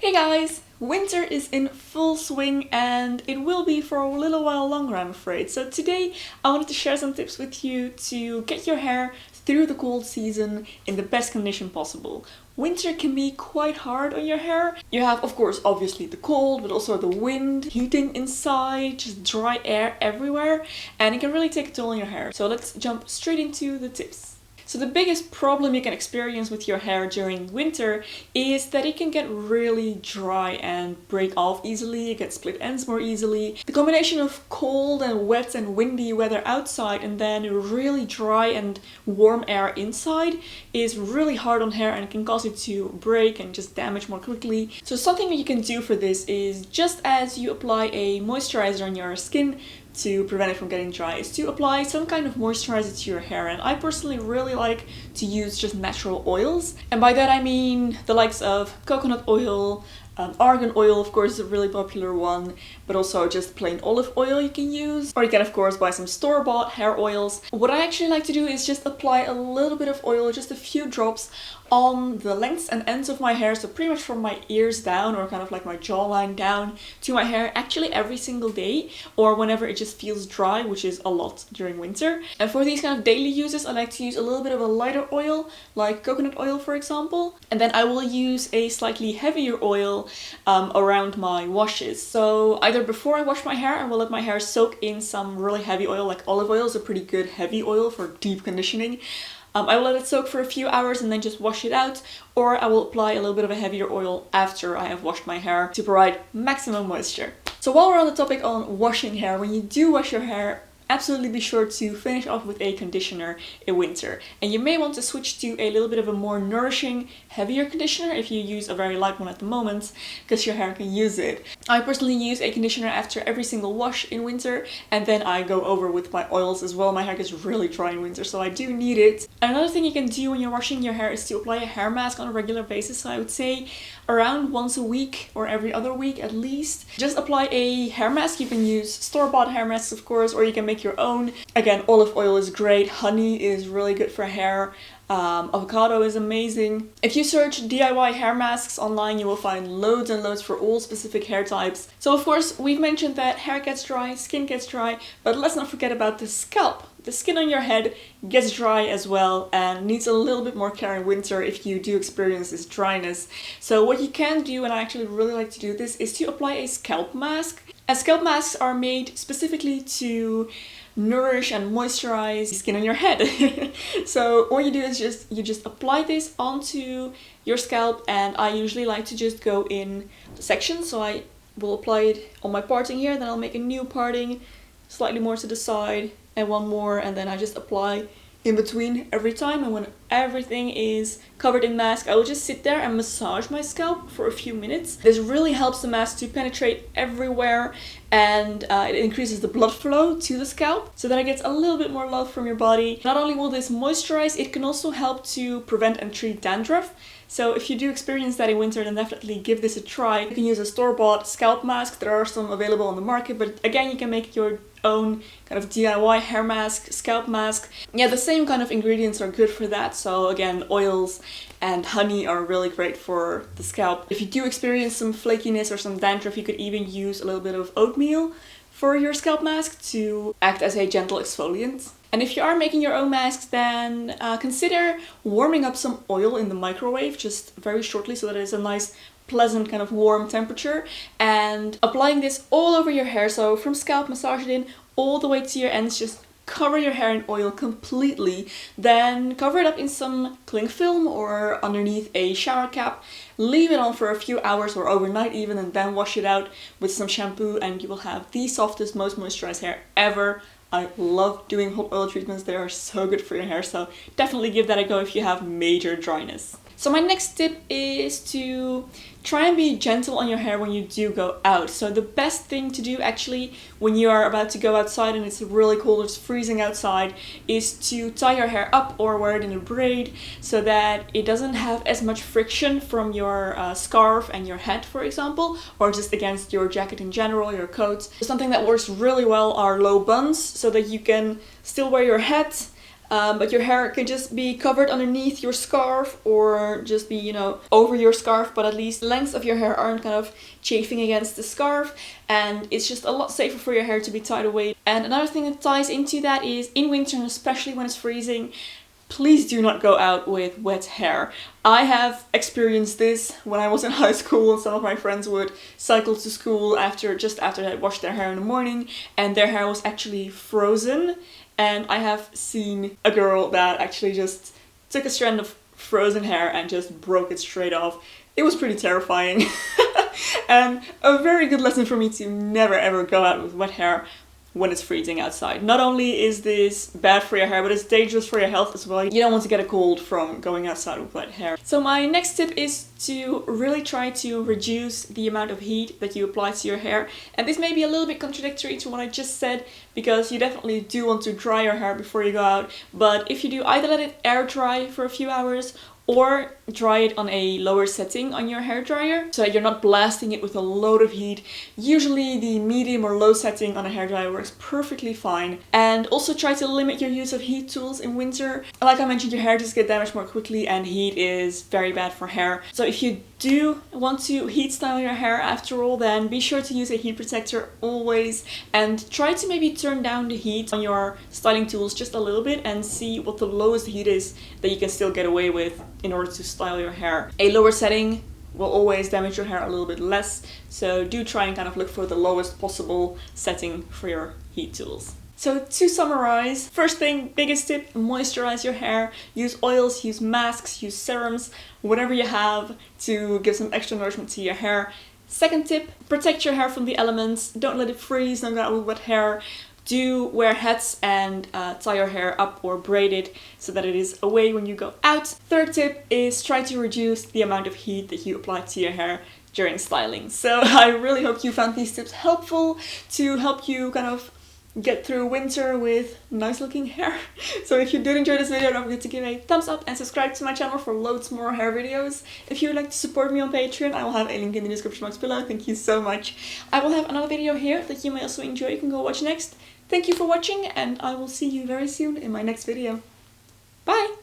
Hey guys! Winter is in full swing and it will be for a little while longer, I'm afraid. So today I wanted to share some tips with you to get your hair through the cold season in the best condition possible. Winter can be quite hard on your hair. You have, of course, obviously the cold, but also the wind, heating inside, just dry air everywhere, and it can really take a toll on your hair. So let's jump straight into the tips. So the biggest problem you can experience with your hair during winter is that it can get really dry and break off easily, it gets split ends more easily. The combination of cold and wet and windy weather outside and then really dry and warm air inside is really hard on hair and can cause it to break and just damage more quickly. So something that you can do for this is, just as you apply a moisturizer on your skin to prevent it from getting dry, is to apply some kind of moisturizer to your hair. And I personally really like to use just natural oils, and by that I mean the likes of coconut oil, argan oil of course is a really popular one, but also just plain olive oil you can use, or you can of course buy some store-bought hair oils. What I actually like to do is just apply a little bit of oil, just a few drops, on the lengths and ends of my hair, so pretty much from my ears down, or kind of like my jawline down to my hair, actually every single day, or whenever it just feels dry, which is a lot during winter. And for these kind of daily uses, I like to use a little bit of a lighter oil, like coconut oil for example, and then I will use a slightly heavier oil around my washes. So either before I wash my hair, I will let my hair soak in some really heavy oil, like olive oil is a pretty good heavy oil for deep conditioning. I will let it soak for a few hours and then just wash it out, or I will apply a little bit of a heavier oil after I have washed my hair to provide maximum moisture. So while we're on the topic on washing hair, when you do wash your hair, absolutely be sure to finish off with a conditioner in winter. And you may want to switch to a little bit of a more nourishing, heavier conditioner if you use a very light one at the moment, because your hair can use it. I personally use a conditioner after every single wash in winter, and then I go over with my oils as well. My hair gets really dry in winter, so I do need it. Another thing you can do when you're washing your hair is to apply a hair mask on a regular basis. So I would say around once a week or every other week at least. Just apply a hair mask. You can use store-bought hair masks of course, or you can make your own. Again, olive oil is great, honey is really good for hair, avocado is amazing. If you search DIY hair masks online, you will find loads and loads for all specific hair types. So of course, we've mentioned that hair gets dry, skin gets dry, but let's not forget about the scalp. The skin on your head gets dry as well and needs a little bit more care in winter if you do experience this dryness. So what you can do, and I actually really like to do this, is to apply a scalp mask. And scalp masks are made specifically to nourish and moisturize the skin on your head. So what you do is you just apply this onto your scalp, and I usually like to just go in sections. So I will apply it on my parting here, then I'll make a new parting slightly more to the side, and one more, and then I just apply in between every time. And when everything is covered in mask, I will just sit there and massage my scalp for a few minutes. This really helps the mask to penetrate everywhere, and it increases the blood flow to the scalp so that it gets a little bit more love from your body. Not only will this moisturize, it can also help to prevent and treat dandruff. So if you do experience that in winter, then definitely give this a try. You can use a store-bought scalp mask. There are some available on the market, but again, you can make your own kind of DIY hair mask, scalp mask. Yeah, the same kind of ingredients are good for that. So again, oils and honey are really great for the scalp. If you do experience some flakiness or some dandruff, you could even use a little bit of oatmeal for your scalp mask to act as a gentle exfoliant. And if you are making your own masks, then consider warming up some oil in the microwave just very shortly, so that it's a nice pleasant kind of warm temperature, and applying this all over your hair. So from scalp, massage it in all the way to your ends, just cover your hair in oil completely, then cover it up in some cling film or underneath a shower cap, leave it on for a few hours or overnight even, and then wash it out with some shampoo, and you will have the softest, most moisturized hair ever. I love doing hot oil treatments, they are so good for your hair, so definitely give that a go if you have major dryness. So my next tip is to try and be gentle on your hair when you do go out. So the best thing to do actually when you are about to go outside and it's really cold, it's freezing outside, is to tie your hair up or wear it in a braid so that it doesn't have as much friction from your scarf and your hat, for example, or just against your jacket in general, your coat. Something that works really well are low buns, so that you can still wear your hat but your hair can just be covered underneath your scarf or just be, you know, over your scarf, but at least the lengths of your hair aren't kind of chafing against the scarf, and it's just a lot safer for your hair to be tied away. And another thing that ties into that is in winter, and especially when it's freezing, please do not go out with wet hair. I have experienced this when I was in high school, and some of my friends would cycle to school just after they had washed their hair in the morning, and their hair was actually frozen. And I have seen a girl that actually just took a strand of frozen hair and just broke it straight off. It was pretty terrifying. And a very good lesson for me to never ever go out with wet hair when it's freezing outside. Not only is this bad for your hair, but it's dangerous for your health as well. You don't want to get a cold from going outside with wet hair. So my next tip is to really try to reduce the amount of heat that you apply to your hair. And this may be a little bit contradictory to what I just said, because you definitely do want to dry your hair before you go out. But if you do, either let it air dry for a few hours or dry it on a lower setting on your hairdryer, so that you're not blasting it with a load of heat. Usually the medium or low setting on a hairdryer works perfectly fine. And also try to limit your use of heat tools in winter. Like I mentioned, your hair just gets damaged more quickly, and heat is very bad for hair. So if you do want to heat style your hair after all, then be sure to use a heat protector always, and try to maybe turn down the heat on your styling tools just a little bit and see what the lowest heat is that you can still get away with in order to style your hair. A lower setting will always damage your hair a little bit less, so do try and kind of look for the lowest possible setting for your heat tools. So to summarize, first thing, biggest tip, moisturize your hair. Use oils, use masks, use serums, whatever you have to give some extra nourishment to your hair. Second tip, protect your hair from the elements. Don't let it freeze, don't go out with wet hair. Do wear hats and tie your hair up or braid it so that it is away when you go out. Third tip is try to reduce the amount of heat that you apply to your hair during styling. So I really hope you found these tips helpful to help you kind of get through winter with nice looking hair. So if you did enjoy this video, don't forget to give a thumbs up and subscribe to my channel for loads more hair videos. If you would like to support me on Patreon, I will have a link in the description box below. Thank you so much. I will have another video here that you may also enjoy. You can go watch next. Thank you for watching, and I will see you very soon in my next video. Bye!